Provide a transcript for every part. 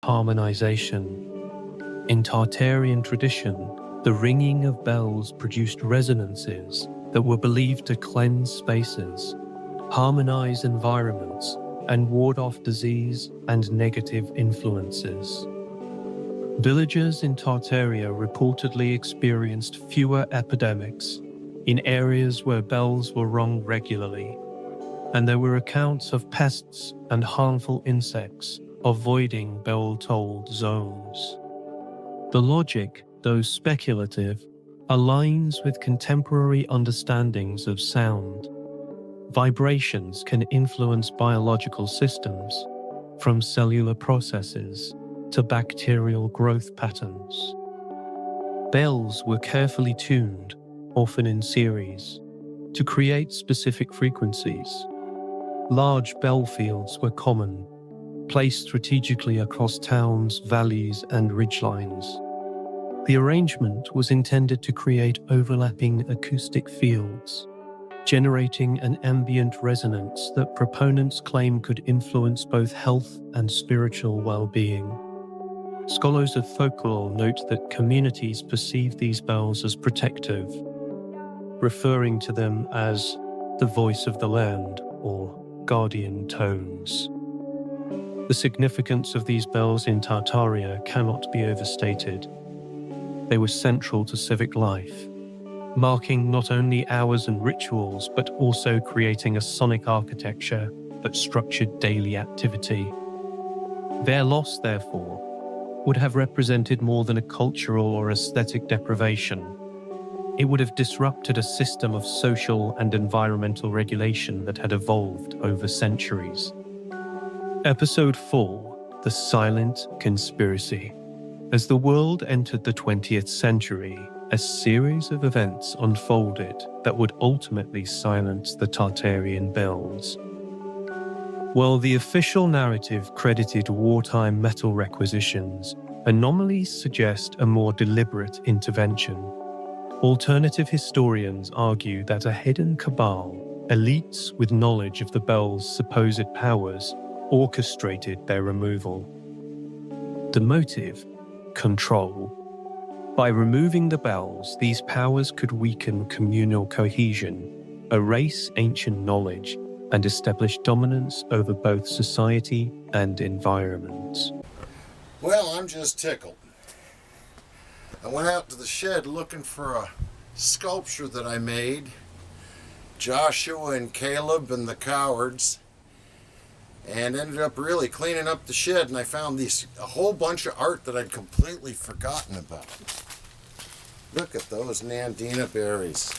harmonization. In Tartarian tradition, the ringing of bells produced resonances that were believed to cleanse spaces, harmonize environments, and ward off disease and negative influences. Villagers in Tartaria reportedly experienced fewer epidemics in areas where bells were rung regularly, and there were accounts of pests and harmful insects avoiding bell-tolled zones. The logic, though speculative, aligns with contemporary understandings of sound. Vibrations can influence biological systems, from cellular processes to bacterial growth patterns. Bells were carefully tuned, often in series, to create specific frequencies. Large bell fields were common, placed strategically across towns, valleys, and ridgelines. The arrangement was intended to create overlapping acoustic fields, generating an ambient resonance that proponents claim could influence both health and spiritual well-being. Scholars of folklore note that communities perceive these bells as protective, referring to them as the voice of the land or guardian tones. The significance of these bells in Tartaria cannot be overstated. They were central to civic life, marking not only hours and rituals, but also creating a sonic architecture that structured daily activity. Their loss, therefore, would have represented more than a cultural or aesthetic deprivation. It would have disrupted a system of social and environmental regulation that had evolved over centuries. Episode 4: The Silent Conspiracy. As the world entered the 20th century, a series of events unfolded that would ultimately silence the Tartarian bells. While the official narrative credited wartime metal requisitions, anomalies suggest a more deliberate intervention. Alternative historians argue that a hidden cabal, elites with knowledge of the bells' supposed powers, orchestrated their removal. The motive? Control. By removing the bells, these powers could weaken communal cohesion, erase ancient knowledge, and establish dominance over both society and environment. Well, I'm just tickled. I went out to the shed looking for a sculpture that I made, Joshua and Caleb and the Cowards, and ended up really cleaning up the shed, and I found a whole bunch of art that I'd completely forgotten about. Look at those Nandina berries.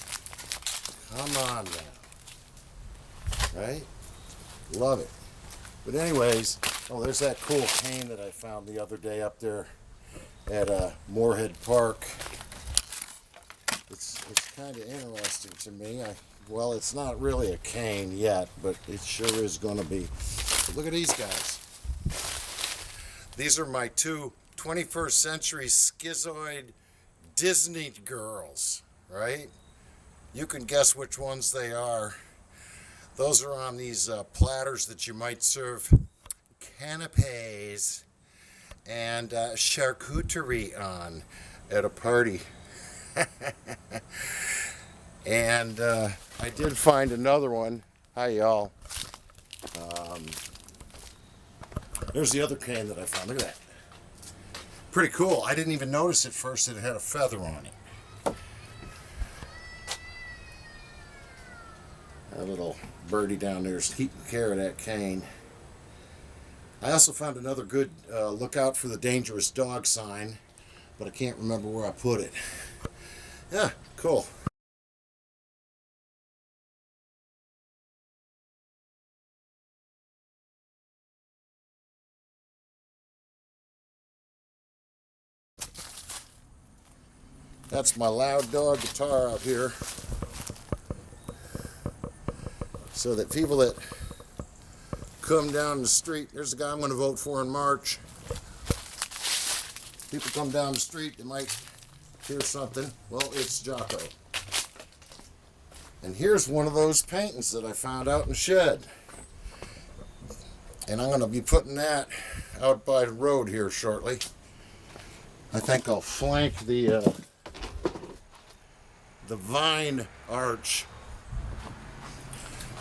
Come on now. Right? Love it. But anyways, oh, there's that cool cane that I found the other day up there at Moorhead Park. It's kind of interesting to me. Well, it's not really a cane yet, but it sure is going to be. But look at these guys. These are my two 21st century schizoid Disney girls, right? You can guess which ones they are. Those are on these platters that you might serve canapes and charcuterie on at a party. And I did find another one. Hi, y'all. There's the other cane that I found. Look at that. Pretty cool. I didn't even notice at first that it had a feather on it. That little birdie down there is keeping care of that cane. I also found another good look out for the dangerous dog sign, but I can't remember where I put it. Yeah, cool. That's my loud dog guitar out here, so that people that come down the street, there's the guy I'm going to vote for in March. People come down the street, they might hear something. Well, it's Jocko. And here's one of those paintings that I found out in the shed. And I'm going to be putting that out by the road here shortly. I think I'll flank the vine arch.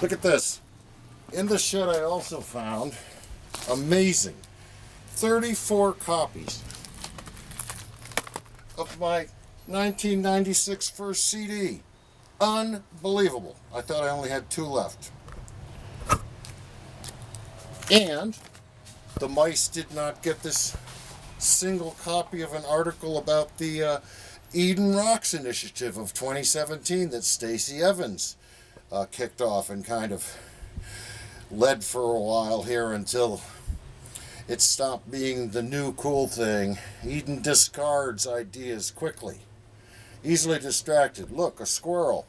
Look at this. In the shed I also found, amazing, 34 copies of my 1996 first CD. Unbelievable. I thought I only had 2 left. And the mice did not get this single copy of an article about the Eden Rocks initiative of 2017 that Stacey Evans kicked off and kind of led for a while here until it stopped being the new cool thing. Eden discards ideas quickly. Easily distracted. Look, a squirrel.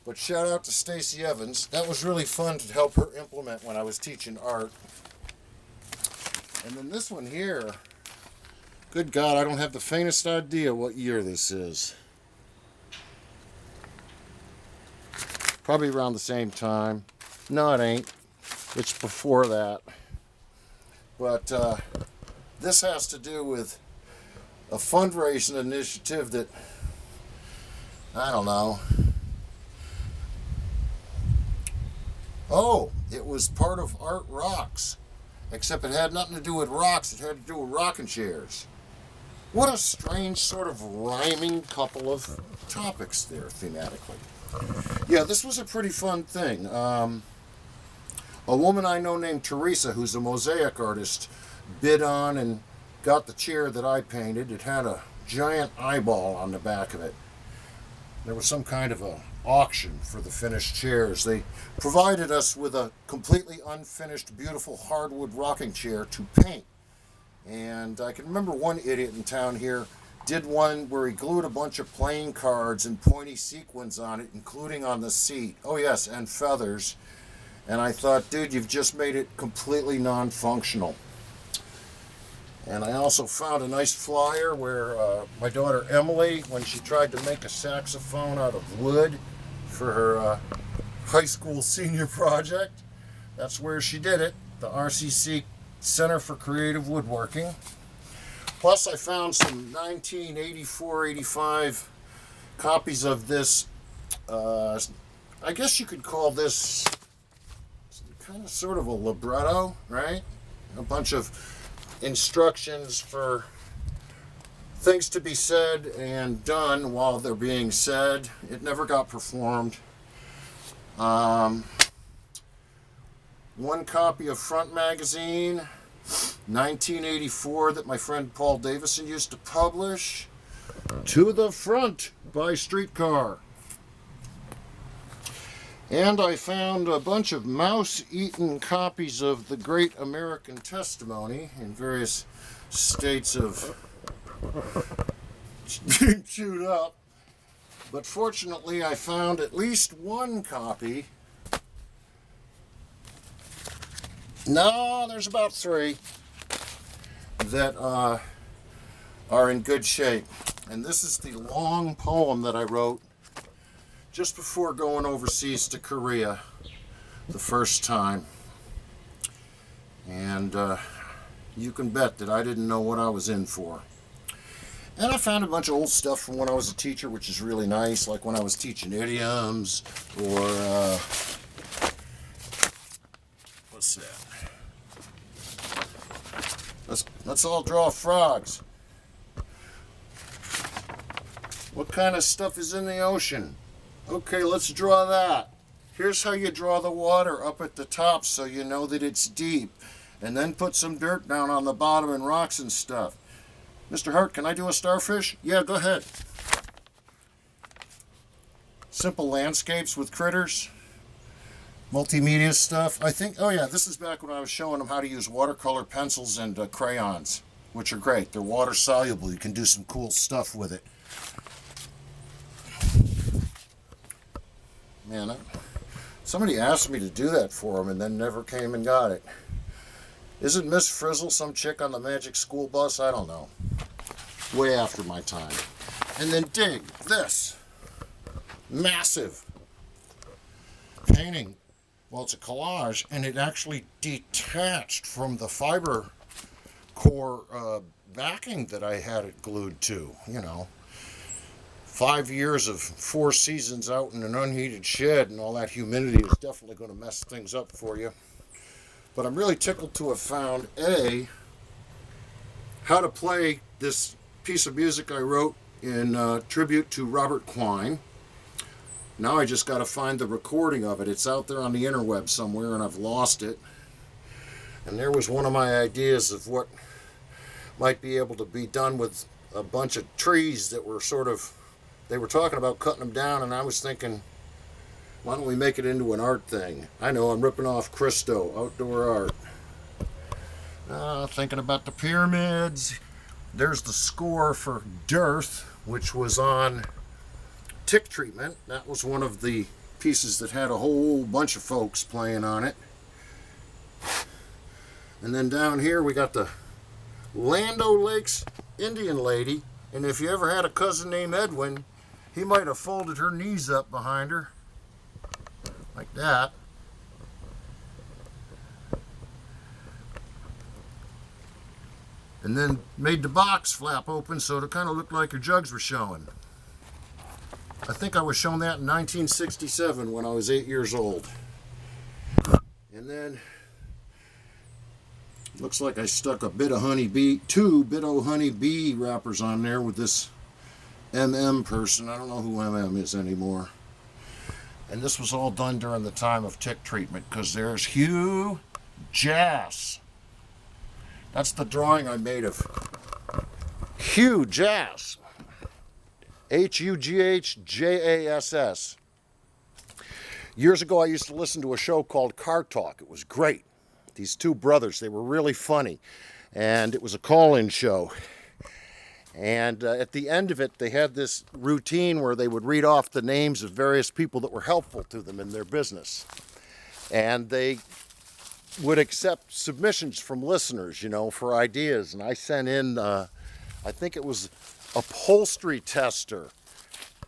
But shout out to Stacey Evans. That was really fun to help her implement when I was teaching art. And then this one here, good God, I don't have the faintest idea what year this is. Probably around the same time. No, it ain't. It's before that. But this has to do with a fundraising initiative that, I don't know. Oh, it was part of Art Rocks. Except it had nothing to do with rocks, it had to do with rocking chairs. What a strange sort of rhyming couple of topics there thematically. Yeah, this was a pretty fun thing. A woman I know named Teresa, who's a mosaic artist, bid on and got the chair that I painted. It had a giant eyeball on the back of it. There was some kind of a auction for the finished chairs. They provided us with a completely unfinished, beautiful hardwood rocking chair to paint. And I can remember one idiot in town here did one where he glued a bunch of playing cards and pointy sequins on it, including on the seat. Oh yes, and feathers. And I thought, dude, you've just made it completely non-functional. And I also found a nice flyer where my daughter Emily, when she tried to make a saxophone out of wood for her high school senior project, that's where she did it, the RCC Center for Creative Woodworking. Plus I found some 1984-85 copies of this, I guess you could call this kind of sort of a libretto, right? A bunch of instructions for things to be said and done while they're being said. It never got performed. One copy of Front Magazine, 1984, that my friend Paul Davison used to publish. To the Front by Streetcar. And I found a bunch of mouse-eaten copies of The Great American Testimony in various states of being chewed up. But fortunately, I found at least one copy. No, there's about 3 that are in good shape. And this is the long poem that I wrote just before going overseas to Korea the first time. And you can bet that I didn't know what I was in for. And I found a bunch of old stuff from when I was a teacher, which is really nice, like when I was teaching idioms, or what's that? Let's all draw frogs. What kind of stuff is in the ocean? Okay, let's draw that. Here's how you draw the water up at the top so you know that it's deep. And then put some dirt down on the bottom and rocks and stuff. Mr. Hart, can I do a starfish? Yeah, go ahead. Simple landscapes with critters. Multimedia stuff. I think, oh yeah, this is back when I was showing them how to use watercolor pencils and crayons, which are great. They're water soluble. You can do some cool stuff with it. Man, somebody asked me to do that for them and then never came and got it. Isn't Miss Frizzle some chick on the Magic School Bus? I don't know. Way after my time. And then dig this. Massive painting. Well, it's a collage, and it actually detached from the fiber core backing that I had it glued to, 5 years of 4 seasons out in an unheated shed and all that humidity is definitely going to mess things up for you. But I'm really tickled to have found how to play this piece of music I wrote in tribute to Robert Quine. Now I just got to find the recording of it. It's out there on the interweb somewhere and I've lost it. And there was one of my ideas of what might be able to be done with a bunch of trees that were they were talking about cutting them down, and I was thinking, why don't we make it into an art thing? I know, I'm ripping off Christo, outdoor art. Thinking about the pyramids. There's the score for Dearth, which was on Tick Treatment. That was one of the pieces that had a whole bunch of folks playing on it. And then down here we got the Land O'Lakes Indian lady, and if you ever had a cousin named Edwin, he might have folded her knees up behind her, like that. And then made the box flap open so it kind of looked like her jugs were showing. I think I was shown that in 1967 when I was 8 years old. And then looks like I stuck a bit of honeybee, 2 bit of honeybee wrappers on there with this MM person. I don't know who MM is anymore. And this was all done during the time of Tick Treatment, because there's Hugh Jass. That's the drawing I made of Hugh Jass. Hughjass. Years ago I used to listen to a show called Car Talk. It was great. These 2 brothers, they were really funny. And it was a call-in show. And at the end of it, they had this routine where they would read off the names of various people that were helpful to them in their business. And they would accept submissions from listeners, for ideas. And I sent in, I think it was upholstery tester,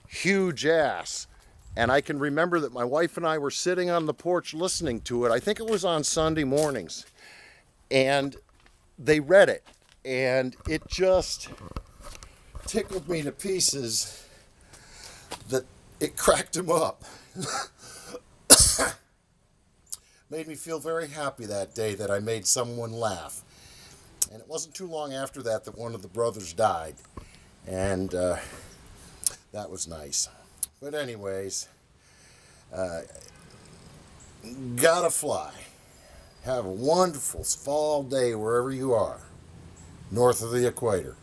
Hugh Jass. And I can remember that my wife and I were sitting on the porch listening to it. I think it was on Sunday mornings. And they read it. And it just tickled me to pieces that it cracked him up. Made me feel very happy that day that I made someone laugh. And it wasn't too long after that one of the brothers died. And that was nice. But anyways, gotta fly. Have a wonderful fall day wherever you are, north of the equator.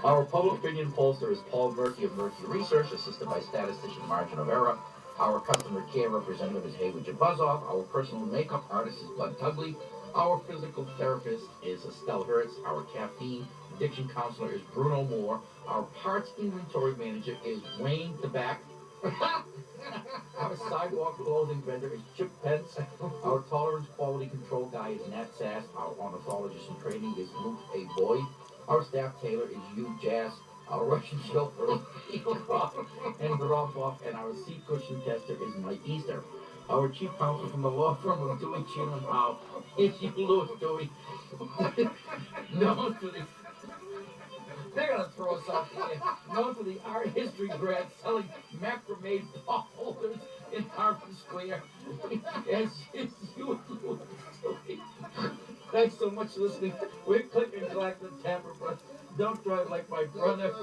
Our public opinion pollster is Paul Murphy of Murphy Research, assisted by statistician Margin of Error. Our customer care representative is Haywood Jabuzoff. Our personal makeup artist is Bud Tugley. Our physical therapist is Estelle Hertz. Our caffeine addiction counselor is Bruno Moore. Our parts inventory manager is Wayne DeBack. Our sidewalk clothing vendor is Chip Pence. Our tolerance quality control guy is Nat Sass. Our ornithologist in training is Luke A. Boyd. Our staff tailor is Hugh Jass. Our Russian chauffeur is and Garofoff. And our seat cushion tester is Mike Easter. Our chief counsel from the law firm of Dewey, Chin and Powell is Hugh Lewis Dewey. Known to the... They're going to throw us off the air. Known to the art history grad selling macrame paw holders in Harvard Square. As is Hugh Lewis Dewey. Thanks so much for listening. We're Click and Clack the Tamper, but don't drive like my brother.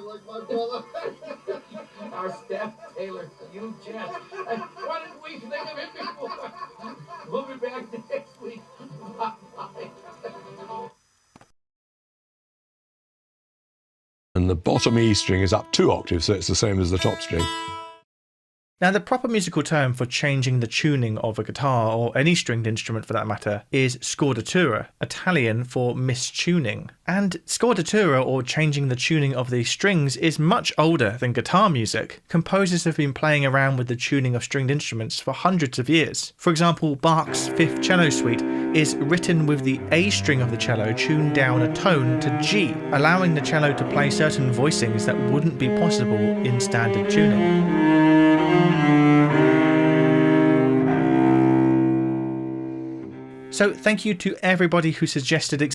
Our staff tailor, Hugh Jass. Why didn't we think of it before? We'll be back next week. Bye. And the bottom E string is up 2 octaves, so it's the same as the top string. Now, the proper musical term for changing the tuning of a guitar, or any stringed instrument for that matter, is scordatura, Italian for mistuning. And scordatura, or changing the tuning of the strings, is much older than guitar music. Composers have been playing around with the tuning of stringed instruments for hundreds of years. For example, Bach's Fifth Cello Suite is written with the A string of the cello tuned down a tone to G, allowing the cello to play certain voicings that wouldn't be possible in standard tuning. So thank you to everybody who suggested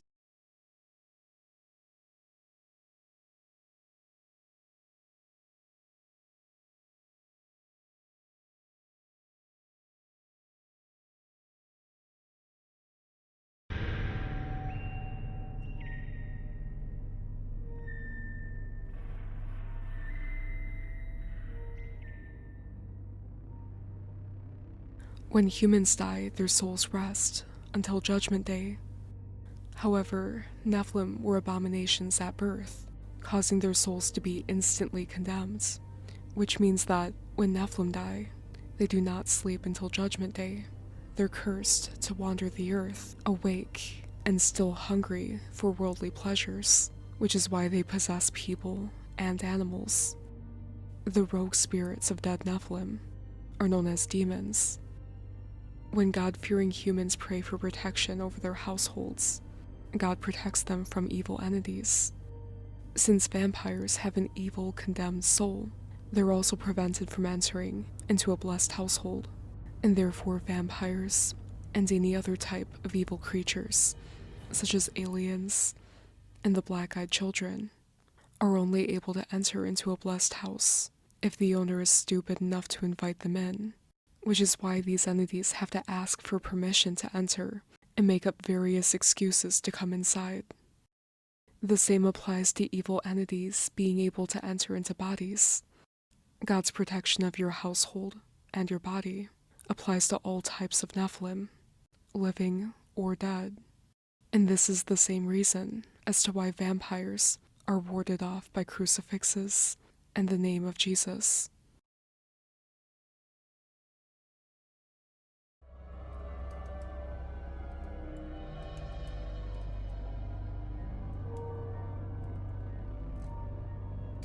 When humans die, their souls rest until Judgment Day. However, Nephilim were abominations at birth, causing their souls to be instantly condemned, which means that when Nephilim die, they do not sleep until Judgment Day. They're cursed to wander the earth, awake and still hungry for worldly pleasures, which is why they possess people and animals. The rogue spirits of dead Nephilim are known as demons. When God-fearing humans pray for protection over their households, God protects them from evil entities. Since vampires have an evil, condemned soul, they're also prevented from entering into a blessed household, and therefore vampires and any other type of evil creatures, such as aliens and the black-eyed children, are only able to enter into a blessed house if the owner is stupid enough to invite them in, which is why these entities have to ask for permission to enter and make up various excuses to come inside. The same applies to evil entities being able to enter into bodies. God's protection of your household and your body applies to all types of Nephilim, living or dead. And this is the same reason as to why vampires are warded off by crucifixes and the name of Jesus.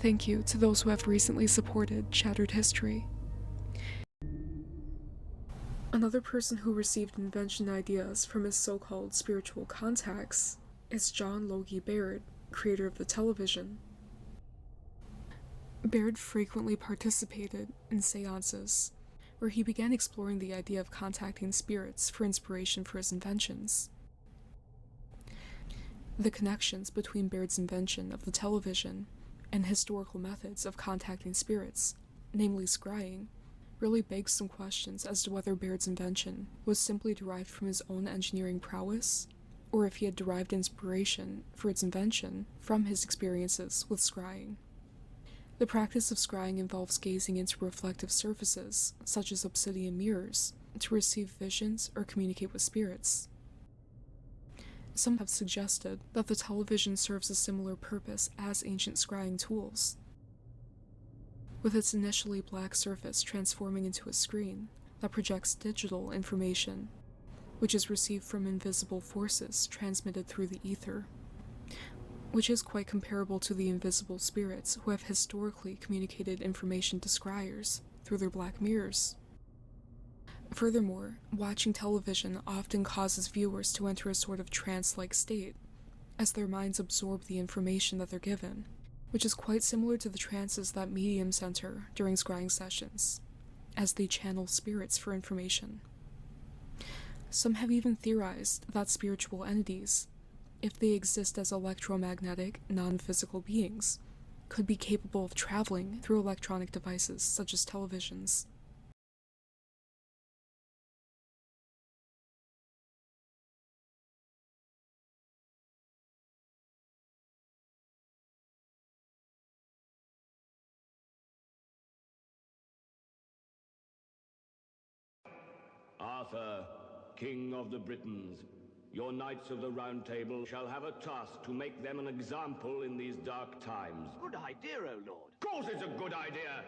Thank you to those who have recently supported Shattered History. Another person who received invention ideas from his so-called spiritual contacts is John Logie Baird, creator of the television. Baird frequently participated in seances, where he began exploring the idea of contacting spirits for inspiration for his inventions. The connections between Baird's invention of the television and historical methods of contacting spirits, namely scrying, really begs some questions as to whether Baird's invention was simply derived from his own engineering prowess, or if he had derived inspiration for its invention from his experiences with scrying. The practice of scrying involves gazing into reflective surfaces, such as obsidian mirrors, to receive visions or communicate with spirits. Some have suggested that the television serves a similar purpose as ancient scrying tools, with its initially black surface transforming into a screen that projects digital information, which is received from invisible forces transmitted through the ether, which is quite comparable to the invisible spirits who have historically communicated information to scryers through their black mirrors. Furthermore, watching television often causes viewers to enter a sort of trance-like state, as their minds absorb the information that they're given, which is quite similar to the trances that mediums enter during scrying sessions, as they channel spirits for information. Some have even theorized that spiritual entities, if they exist as electromagnetic, non-physical beings, could be capable of traveling through electronic devices such as televisions. Arthur, King of the Britons, your Knights of the Round Table shall have a task to make them an example in these dark times. Good idea, O Lord. Of course it's a good idea!